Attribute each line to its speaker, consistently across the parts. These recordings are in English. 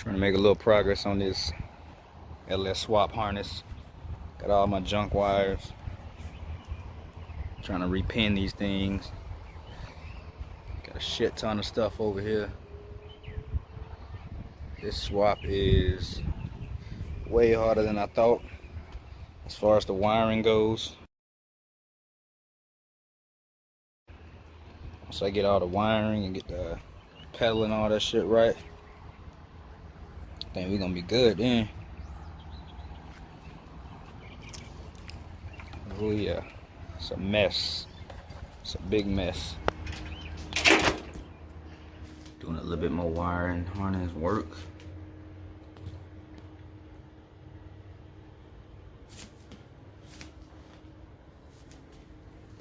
Speaker 1: Trying to make a little progress on this LS swap harness. Got all my junk wires. Trying to repin these things. Got a shit ton of stuff over here. This swap is way harder than I thought as far as the wiring goes. Once I get all the wiring and get the pedal and all that shit right, I think we're gonna be good then. Oh yeah, it's a mess. It's a big mess. Doing a little bit more wiring, harness work.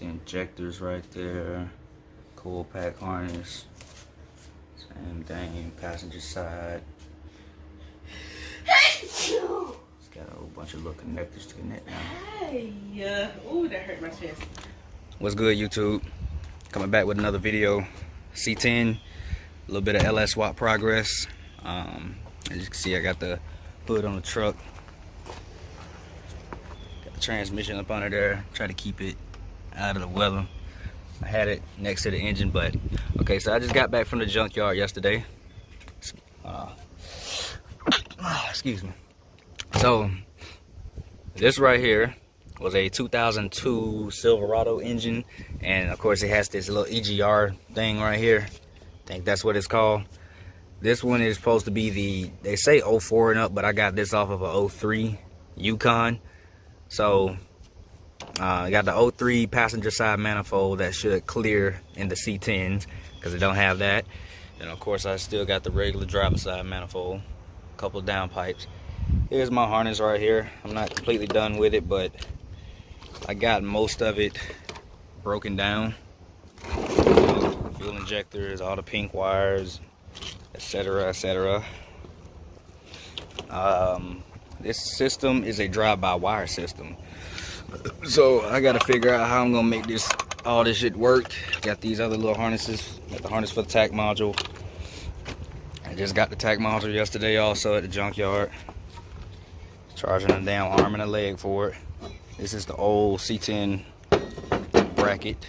Speaker 1: The injectors right there. Coil pack harness. Same thing, passenger side. It's got a whole bunch of little connectors to connect now.
Speaker 2: Hey, ooh, that hurt my chest.
Speaker 1: What's good, YouTube? Coming back with another video. C10, a little bit of LS swap progress. As you can see, I got the hood on the truck. Got the transmission up under there. Try to keep it out of the weather. I had it next to the engine, but okay. So I just got back from the junkyard yesterday. Excuse me. So this right here was a 2002 Silverado engine, and of course it has this little EGR thing right here. I think that's what it's called. This one is supposed to be the, they say 04 and up, but I got this off of a 03 Yukon. So I got the 03 passenger side manifold that should clear in the C10s because it don't have that. And of course I still got the regular driver side manifold, a couple of downpipes. Here's my harness right here. I'm not completely done with it, but I got most of it broken down. Fuel injectors, all the pink wires, etc., etc. This system is a drive-by-wire system. So I gotta figure out how I'm gonna make this, all this shit work. Got these other little harnesses. Got the harness for the tack module. I just got the tack module yesterday also at the junkyard. Charging a damn arm and a leg for it. This is the old C10 bracket.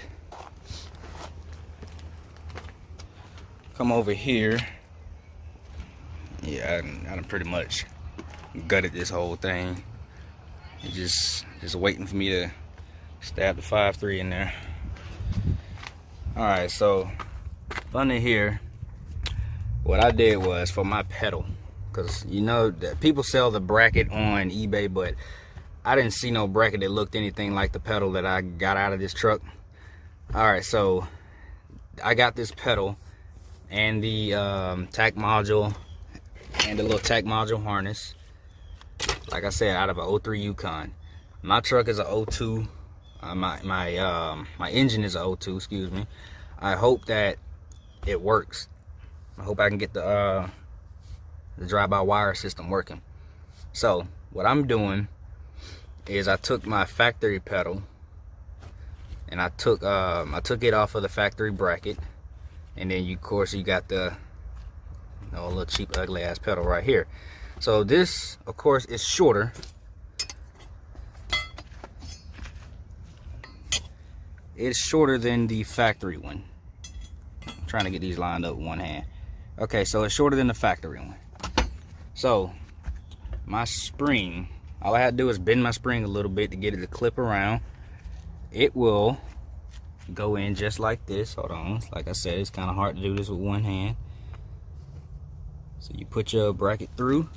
Speaker 1: Come over here. Yeah, I done pretty much gutted this whole thing. It's just waiting for me to stab the 5.3 in there. Alright, so under here, what I did was for my pedal, because you know that people sell the bracket on eBay, but I didn't see no bracket that looked anything like the pedal that I got out of this truck. Alright, so I got this pedal and the tack module and the little tack module harness, like I said, out of a 03 Yukon. My truck is a 02. My engine is a 02, excuse me. I hope that it works. I hope I can get the drive-by-wire system working. So what I'm doing is I took my factory pedal and I took it off of the factory bracket, and then of course you got the little cheap ugly ass pedal right here. So this of course is shorter. It's shorter than the factory one. I'm trying to get these lined up with one hand. Okay, so it's shorter than the factory one. So my spring, all I had to do is bend my spring a little bit to get it to clip around. It will go in just like this. Hold on, like I said, it's kind of hard to do this with one hand. So you put your bracket through.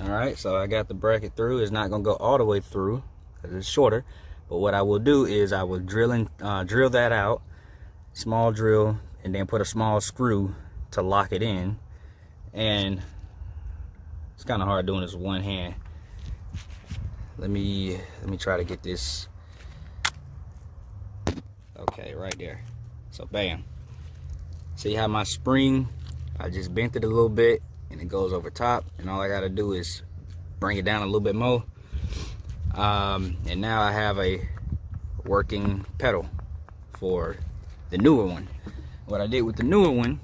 Speaker 1: Alright, so I got the bracket through. It's not gonna go all the way through because it's shorter. But what I will do is I will drill that out, small drill, and then put a small screw to lock it in. And it's kind of hard doing this with one hand. Let me try to get this. Okay, right there. So bam. See how my spring, I just bent it a little bit and it goes over top, and all I gotta do is bring it down a little bit more. And now I have a working pedal for the newer one. what I did with the newer one,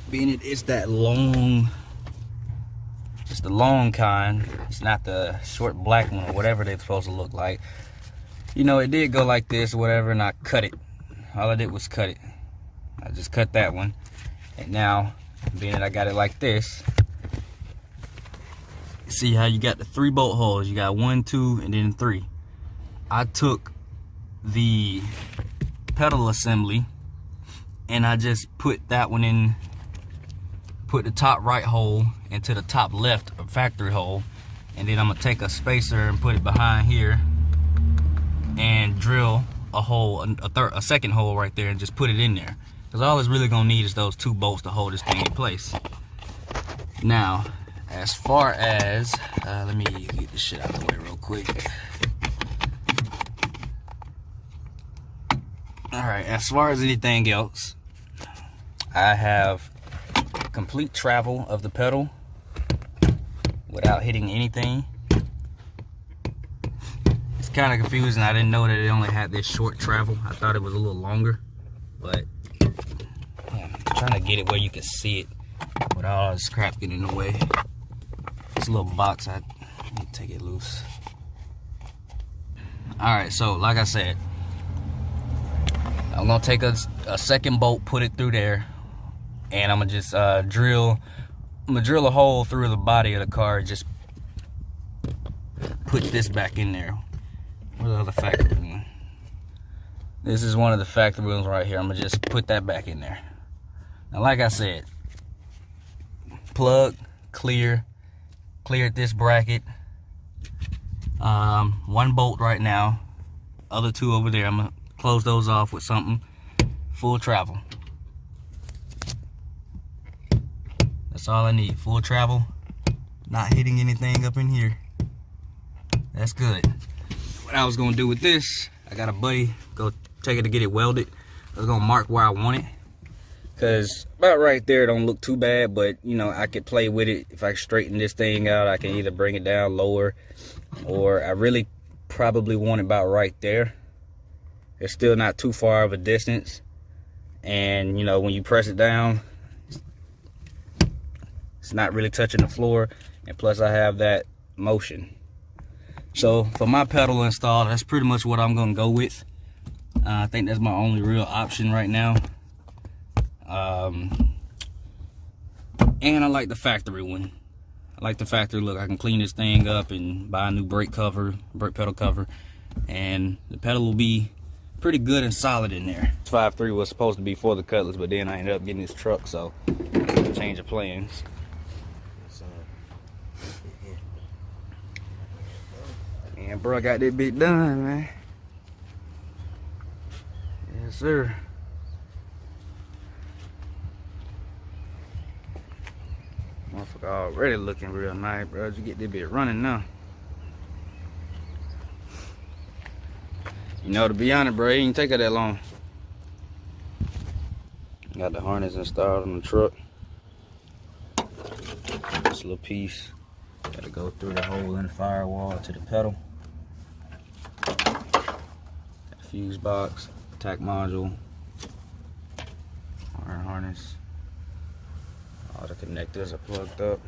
Speaker 1: being it's that long, it's the long kind, it's not the short black one or whatever they're supposed to look like. You know, it did go like this or whatever, and I cut it. All I did was cut it. I just cut that one. And now, being that I got it like this, see how you got the 3 bolt holes. You got 1, 2, and then 3. I took the pedal assembly and I just put that one in, put the top right hole into the top left factory hole, and then I'm gonna take a spacer and put it behind here and drill a hole, a second hole right there, and just put it in there, because all it's really gonna need is those 2 bolts to hold this thing in place. Now, as far as let me get this shit out of the way real quick. All right, as far as anything else, I have complete travel of the pedal without hitting anything. It's kind of confusing. I didn't know that it only had this short travel. I thought it was a little longer, but yeah, I'm trying to get it where you can see it without all this crap getting in the way. This little box, I need to take it loose. All right, so like I said, I'm gonna take a second bolt, put it through there, and I'm gonna just drill a hole through the body of the car. Just put this back in there. Where's the other factory one? This is one of the factory ones right here. I'm gonna just put that back in there. Now, like I said, plug, cleared this bracket. 1 bolt right now, other 2 over there. I'm gonna close those off with something. Full travel. That's all I need. Full travel. Not hitting anything up in here. That's good. What I was gonna do with this, I got a buddy go take it to get it welded. I was gonna mark where I want it, because about right there don't look too bad, but you know, I could play with it. If I straighten this thing out, I can either bring it down lower, or I really probably want it about right there. It's still not too far of a distance, and you know, when you press it down, it's not really touching the floor, and plus I have that motion. So for my pedal install, that's pretty much what I'm gonna go with. I think that's my only real option right now. And I like the factory one. I like the factory look. I can clean this thing up and buy a new brake pedal cover, and the pedal will be pretty good and solid in there. 5.3 was supposed to be for the Cutlass, but then I ended up getting this truck, so change of plans. Man, bro, I got that bit done, man. Yes, sir. Motherfucker already looking real nice, bro. You get this bit running now. You know, to be honest, bro, it didn't take her that long. Got the harness installed on the truck. This little piece gotta go through the hole in the firewall to the pedal. Got the fuse box, tack module, iron harness. All the connectors are plugged up.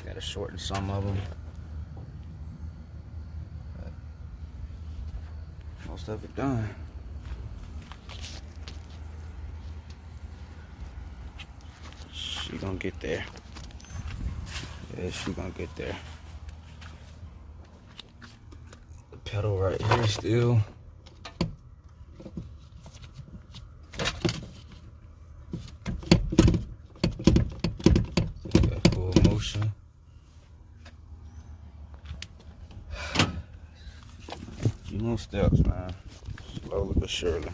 Speaker 1: Gotta shorten some of them. But most of it done. She gonna get there. Yeah, she gonna get there. The pedal right here still. Got full motion. Few more steps, man. Slowly but surely.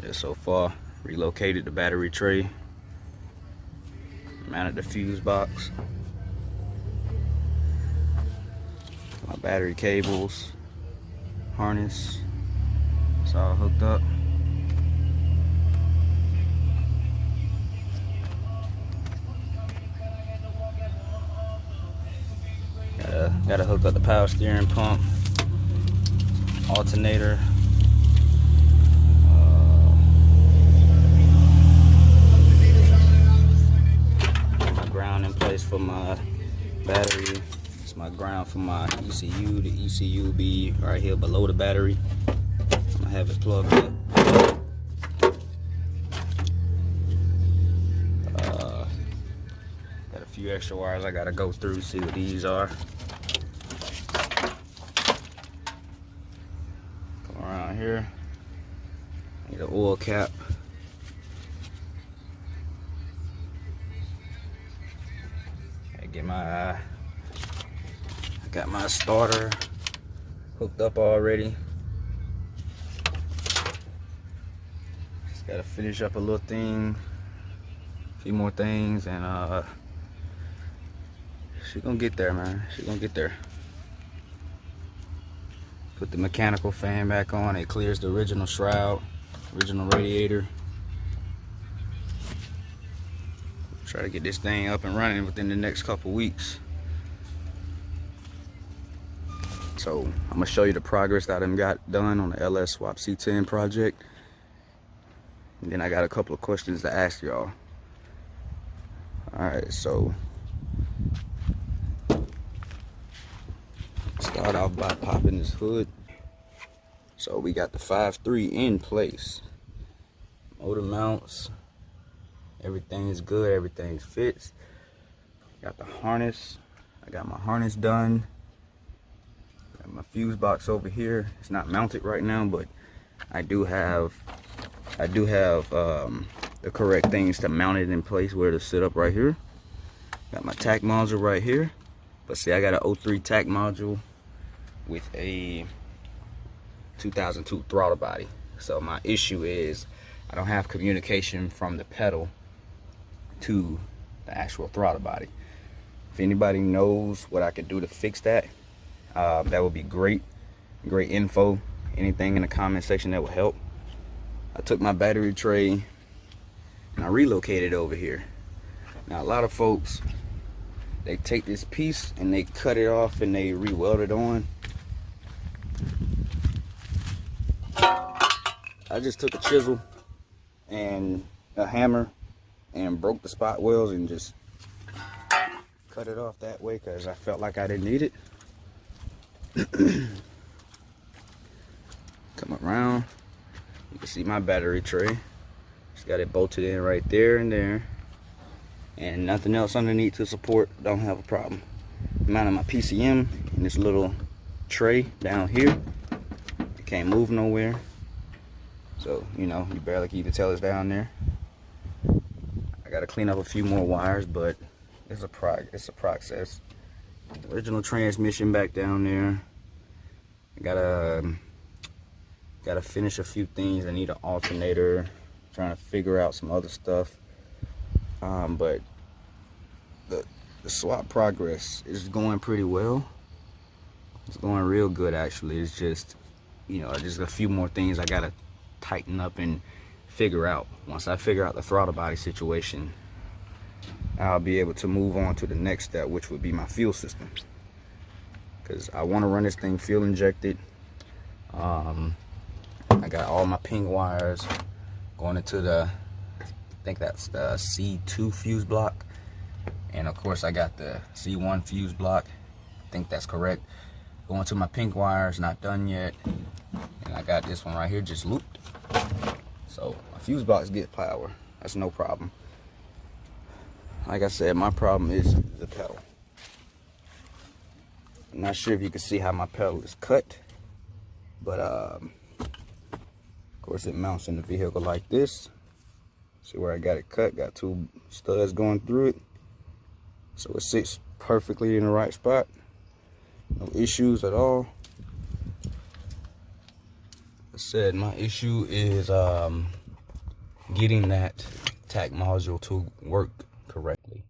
Speaker 1: Yeah, so far, relocated the battery tray, mounted the fuse box, my battery cables, harness, it's all hooked up. Got a Gotta hook up the power steering pump, alternator. My ground in place for my battery. It's my ground for my ECU. The ECU be right here below the battery. I'm gonna have it plugged up. Got a few extra wires I gotta go through, see what these are. Come around here. Need an oil cap. I got my starter hooked up already. Just gotta finish up a little thing, a few more things, and she gonna get there, man. She gonna get there. Put the mechanical fan back on. It clears the original shroud, original radiator. Try to get this thing up and running within the next couple weeks. So I'm gonna show you the progress that I got done on the LS Swap C10 project. And then I got a couple of questions to ask y'all. Alright, so start off by popping this hood. So we got the 5.3 in place. Motor mounts. Everything is good, everything fits. Got the harness. I got my harness done. Got my fuse box over here. It's not mounted right now, but I do have the correct things to mount it in place where to sit up right here. Got my tack module right here. But see, I got an 03 tack module with a 2002 throttle body. So my issue is I don't have communication from the pedal to the actual throttle body. If anybody knows what I could do to fix that, that would be great. Great info. Anything in the comment section that would help. I took my battery tray and I relocated over here. Now a lot of folks, they take this piece and they cut it off and they re-weld it on. I just took a chisel and a hammer and broke the spot welds and just cut it off that way because I felt like I didn't need it. Come around, you can see my battery tray. Just got it bolted in right there and there, and nothing else underneath to support. Don't have a problem. Mounted my PCM in this little tray down here. It can't move nowhere, so you know you barely can even tell it's down there. I gotta clean up a few more wires, but it's a process. Original transmission back down there. I gotta finish a few things. I need an alternator. Trying to figure out some other stuff. But the swap progress is going pretty well. It's going real good actually. It's just, you know, just a few more things I gotta tighten up and figure out. Once I figure out the throttle body situation, I'll be able to move on to the next step, which would be my fuel system, because I want to run this thing fuel injected. I got all my ping wires going into the, I think that's the C2 fuse block, and of course I got the C1 fuse block. I think that's correct. Going to my pink wires, not done yet, and I got this one right here just looped. So my fuse box get power. That's no problem. Like I said, my problem is the pedal. I'm not sure if you can see how my pedal is cut, but of course it mounts in the vehicle like this. See where I got it cut? Got two studs going through it, so it sits perfectly in the right spot. No issues at all. I said my issue is getting that tack module to work correctly.